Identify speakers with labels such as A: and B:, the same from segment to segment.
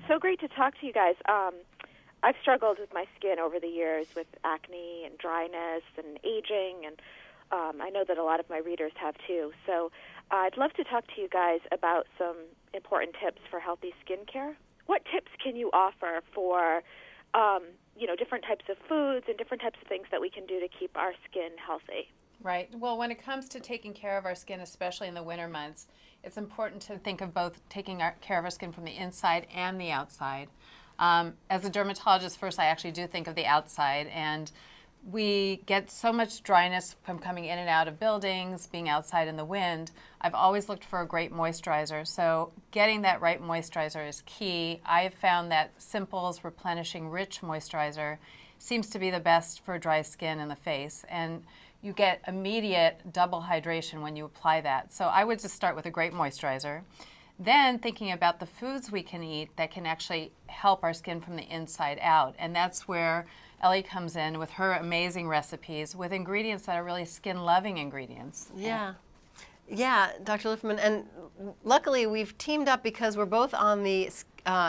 A: so great to talk to you guys. I've struggled with my skin over the years with acne and dryness and aging, and I know that a lot of my readers have too. So I'd love to talk to you guys about some important tips for healthy skincare. What tips can you offer for, different types of foods and different types of things that we can do to keep our skin healthy?
B: Right. Well, when it comes to taking care of our skin, especially in the winter months, it's important to think of both taking care of our skin from the inside and the outside. As a dermatologist, first, I actually do think of the outside, and we get so much dryness from coming in and out of buildings, being outside in the wind. I've always looked for a great moisturizer, so getting that right moisturizer is key. I've found that Simple's Replenishing Rich Moisturizer seems to be the best for dry skin in the face, and you get immediate double hydration when you apply that. So I would just start with a great moisturizer. Then thinking about the foods we can eat that can actually help our skin from the inside out. And that's where Ellie comes in with her amazing recipes with ingredients that are really skin-loving ingredients.
C: Yeah, Dr. Liffman, and luckily we've teamed up because we're both on the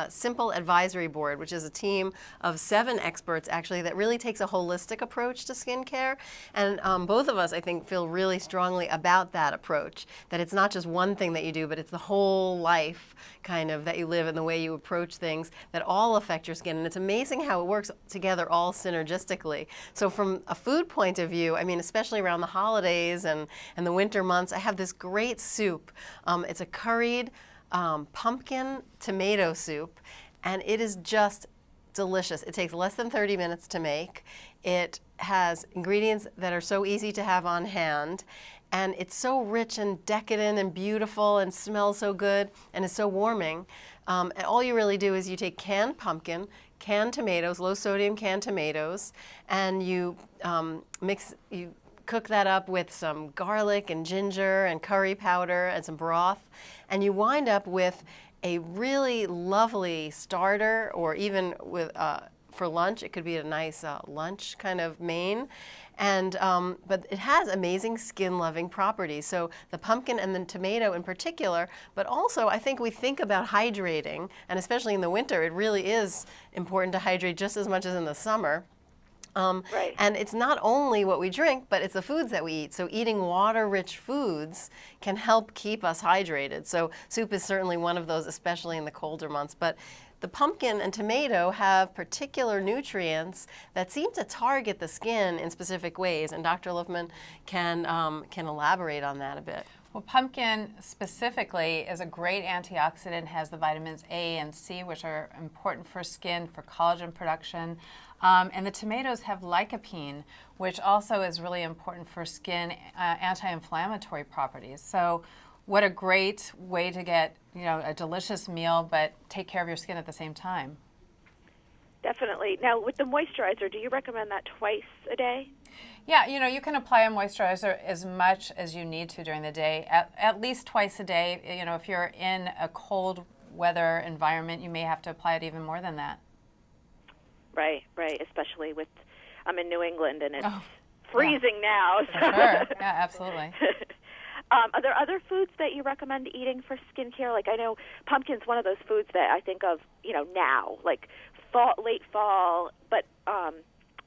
C: Simple Advisory Board, which is a team of 7 experts actually that really takes a holistic approach to skincare. And both of us, I think, feel really strongly about that approach, that it's not just one thing that you do, but it's the whole life kind of that you live and the way you approach things that all affect your skin. And it's amazing how it works together all synergistically. So from a food point of view, I mean, especially around the holidays and the winter months, I have this great soup. It's a curried pumpkin tomato soup, and it is just delicious. It takes less than 30 minutes to make. It has ingredients that are so easy to have on hand, and it's so rich and decadent and beautiful and smells so good and is so warming. And all you really do is you take canned pumpkin, canned tomatoes, low sodium canned tomatoes, and you cook that up with some garlic and ginger and curry powder and some broth, and you wind up with a really lovely starter, or even with for lunch, it could be a nice lunch kind of main. And but it has amazing skin-loving properties. So the pumpkin and the tomato in particular, but also I think we think about hydrating, and especially in the winter, it really is important to hydrate just as much as in the summer.
A: Right.
C: And it's not only what we drink, but it's the foods that we eat. So eating water-rich foods can help keep us hydrated. So soup is certainly one of those, especially in the colder months. But the pumpkin and tomato have particular nutrients that seem to target the skin in specific ways. And Dr. Liffman can elaborate on that a bit.
B: Well, pumpkin specifically is a great antioxidant, has the vitamins A and C, which are important for skin, for collagen production. And the tomatoes have lycopene, which also is really important for skin anti-inflammatory properties. So what a great way to get, a delicious meal, but take care of your skin at the same time.
A: Definitely. Now, with the moisturizer, do you recommend that twice a day?
B: Yeah, you can apply a moisturizer as much as you need to during the day, at least twice a day. If you're in a cold weather environment, you may have to apply it even more than that.
A: Right, especially I'm in New England and it's freezing now. So.
B: For sure, yeah, absolutely.
A: Are there other foods that you recommend eating for skincare? Like I know pumpkin's one of those foods that I think of, now, like late fall, but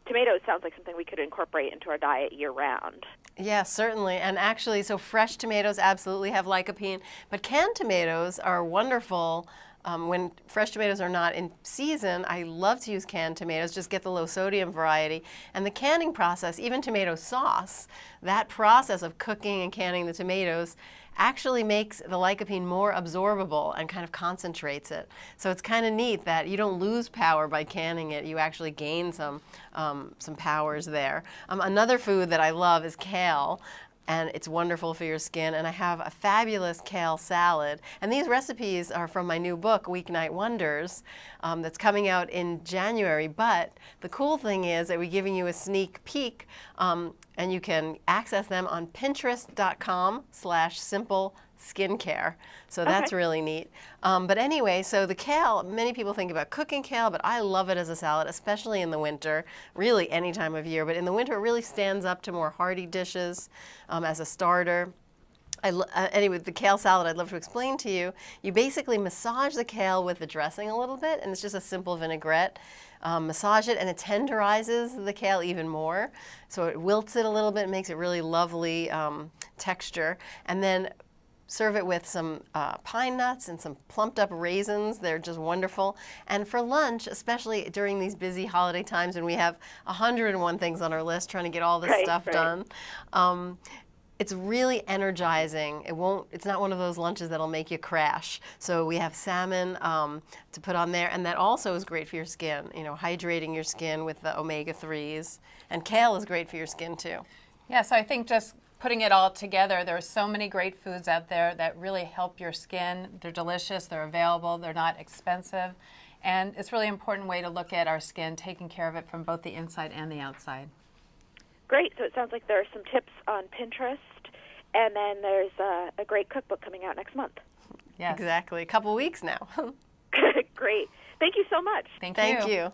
A: tomatoes sounds like something we could incorporate into our diet year-round.
C: Yeah, certainly. And actually, so fresh tomatoes absolutely have lycopene, but canned tomatoes are wonderful. When fresh tomatoes are not in season, I love to use canned tomatoes, just get the low sodium variety. And the canning process, even tomato sauce, that process of cooking and canning the tomatoes actually makes the lycopene more absorbable and kind of concentrates it. So it's kind of neat that you don't lose power by canning it, you actually gain some powers there. Another food that I love is kale. And it's wonderful for your skin. And I have a fabulous kale salad. And these recipes are from my new book, Weeknight Wonders, that's coming out in January. But the cool thing is that we're giving you a sneak peek, and you can access them on Pinterest.com/simple skincare. So that's really neat. But anyway, so the kale, many people think about cooking kale, but I love it as a salad, especially in the winter, really any time of year. But in the winter, it really stands up to more hearty dishes as a starter. Anyway, the kale salad I'd love to explain to you. You basically massage the kale with the dressing a little bit, and it's just a simple vinaigrette. Massage it, and it tenderizes the kale even more. So it wilts it a little bit, makes it really lovely texture. And then serve it with some pine nuts and some plumped up raisins. They're just wonderful. And for lunch, especially during these busy holiday times when we have 101 things on our list trying to get all this stuff done, it's really energizing. It's not one of those lunches that'll make you crash. So we have salmon to put on there, and that also is great for your skin, hydrating your skin with the omega-3s. And kale is great for your skin too.
B: Yeah, so I think just putting it all together, there are so many great foods out there that really help your skin. They're delicious, they're available, they're not expensive. And it's really an important way to look at our skin, taking care of it from both the inside and the outside.
A: Great. So it sounds like there are some tips on Pinterest, and then there's a great cookbook coming out next month.
B: Yes.
C: Exactly. A couple weeks now.
A: Great. Thank you so much.
B: Thank you.
C: Thank you.